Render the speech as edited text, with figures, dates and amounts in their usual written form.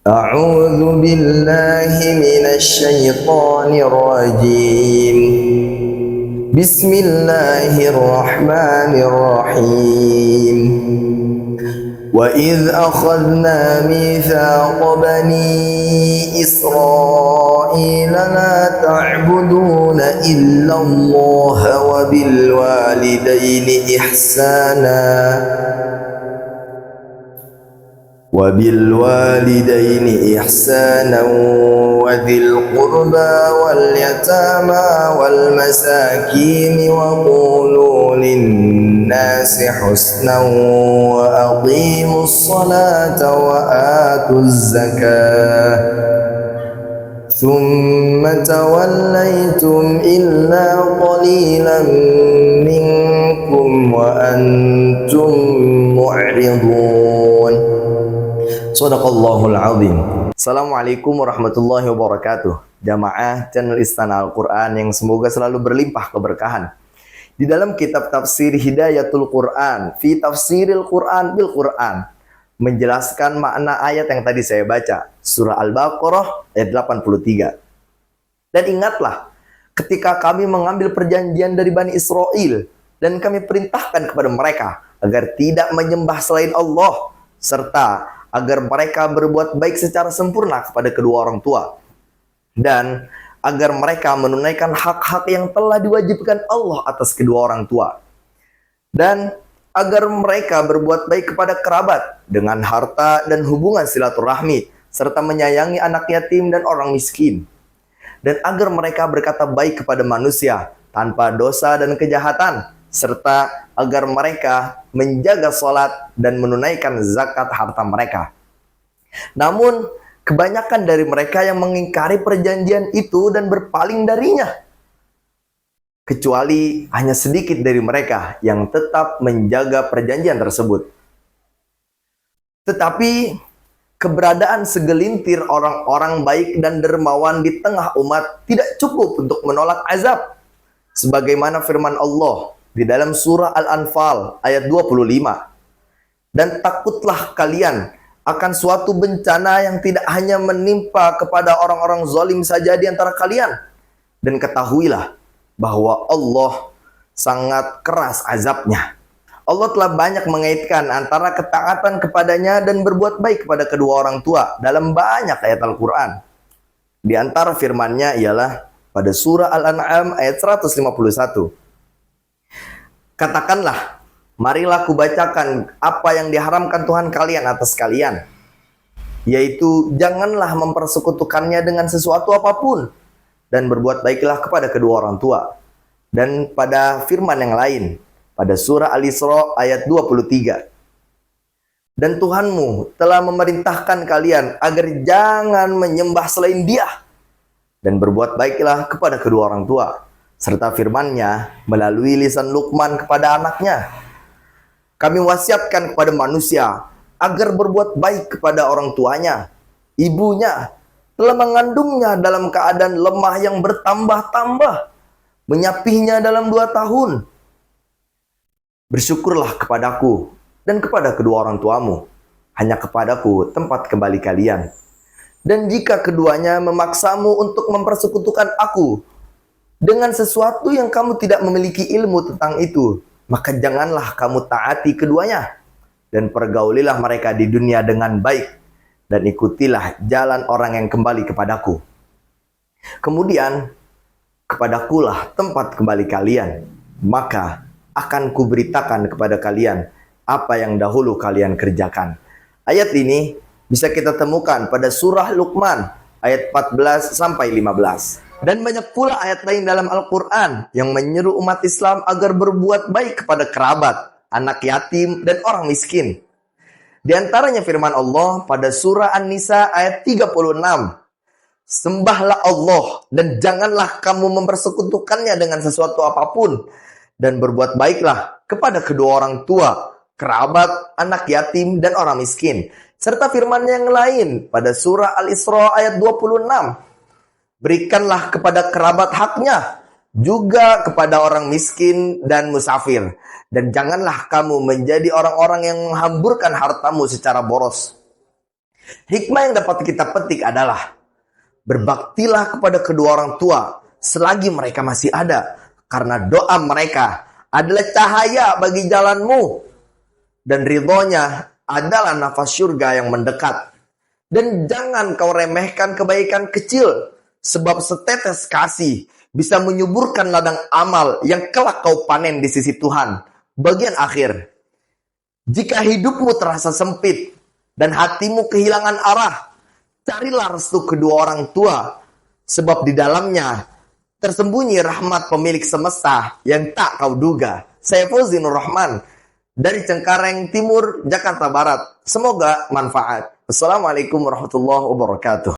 أعوذ بالله من الشيطان الرجيم. بسم الله الرحمن الرحيم. وإذ أخذنا ميثاق بني إسرائيل لا تعبدون إلا الله وبالوالدين إحسانا وذي القربى واليتامى والمساكين وقولوا للناس حسنا وأقيموا الصلاة وآتوا الزكاة ثم توليتم إلا قليلا منكم وأنتم معرضون. Shadaqallahul azim. Assalamualaikum warahmatullahi wabarakatuh. Jamaah channel Istana Al-Quran yang semoga selalu berlimpah keberkahan. Di dalam kitab tafsir Hidayatul Quran fi tafsiril Quran bil Quran, menjelaskan makna ayat yang tadi saya baca, surah Al-Baqarah ayat 83. Dan ingatlah ketika kami mengambil perjanjian dari Bani Israel dan kami perintahkan kepada mereka agar tidak menyembah selain Allah, serta agar mereka berbuat baik secara sempurna kepada kedua orang tua, dan agar mereka menunaikan hak-hak yang telah diwajibkan Allah atas kedua orang tua, dan agar mereka berbuat baik kepada kerabat dengan harta dan hubungan silaturahmi, serta menyayangi anak yatim dan orang miskin, dan agar mereka berkata baik kepada manusia tanpa dosa dan kejahatan, serta agar mereka menjaga sholat dan menunaikan zakat harta mereka. Namun, kebanyakan dari mereka yang mengingkari perjanjian itu dan berpaling darinya, kecuali hanya sedikit dari mereka yang tetap menjaga perjanjian tersebut. Tetapi, keberadaan segelintir orang-orang baik dan dermawan di tengah umat tidak cukup untuk menolak azab. Sebagaimana firman Allah di dalam surah Al-Anfal ayat 25. Dan takutlah kalian akan suatu bencana yang tidak hanya menimpa kepada orang-orang zalim saja di antara kalian. Dan ketahuilah bahwa Allah sangat keras azabnya. Allah telah banyak mengaitkan antara ketaatan kepadanya dan berbuat baik kepada kedua orang tua dalam banyak ayat Al-Quran. Di antara firman-Nya ialah pada surah Al-An'am ayat 151. Katakanlah, marilah kubacakan apa yang diharamkan Tuhan kalian atas kalian, yaitu janganlah mempersekutukannya dengan sesuatu apapun, dan berbuat baiklah kepada kedua orang tua. Dan pada firman yang lain, pada surah Al-Isra ayat 23. Dan Tuhanmu telah memerintahkan kalian agar jangan menyembah selain Dia, dan berbuat baiklah kepada kedua orang tua. Serta firman-Nya melalui lisan Luqman kepada anaknya, kami wasiatkan kepada manusia agar berbuat baik kepada orang tuanya. Ibunya telah mengandungnya dalam keadaan lemah yang bertambah-tambah, menyapihnya dalam 2 tahun. Bersyukurlah kepadaku dan kepada kedua orang tuamu, hanya kepadaku tempat kembali kalian. Dan jika keduanya memaksamu untuk mempersekutukan aku dengan sesuatu yang kamu tidak memiliki ilmu tentang itu, maka janganlah kamu taati keduanya, dan pergaulilah mereka di dunia dengan baik, dan ikutilah jalan orang yang kembali kepadaku. Kemudian, kepadakulah tempat kembali kalian, maka akan kuberitakan kepada kalian apa yang dahulu kalian kerjakan. Ayat ini bisa kita temukan pada surah Luqman ayat 14 sampai 15. Dan banyak pula ayat lain dalam Al-Quran yang menyeru umat Islam agar berbuat baik kepada kerabat, anak yatim, dan orang miskin. Di antaranya firman Allah pada surah An-Nisa ayat 36. Sembahlah Allah dan janganlah kamu mempersekutukannya dengan sesuatu apapun, dan berbuat baiklah kepada kedua orang tua, kerabat, anak yatim, dan orang miskin. Serta firman yang lain pada surah Al-Isra ayat 26. Berikanlah kepada kerabat haknya, juga kepada orang miskin dan musafir. Dan janganlah kamu menjadi orang-orang yang menghamburkan hartamu secara boros. Hikmah yang dapat kita petik adalah berbaktilah kepada kedua orang tua selagi mereka masih ada, karena doa mereka adalah cahaya bagi jalanmu, dan ridhonya adalah nafas surga yang mendekat. Dan jangan kau remehkan kebaikan kecil, sebab setetes kasih bisa menyuburkan ladang amal yang kelak kau panen di sisi Tuhan. Bagian akhir, jika hidupmu terasa sempit dan hatimu kehilangan arah, carilah restu kedua orang tua, sebab di dalamnya tersembunyi rahmat pemilik semesta yang tak kau duga. Saya Fauzi Nur Rahman dari Cengkareng Timur, Jakarta Barat. Semoga manfaat. Assalamualaikum warahmatullahi wabarakatuh.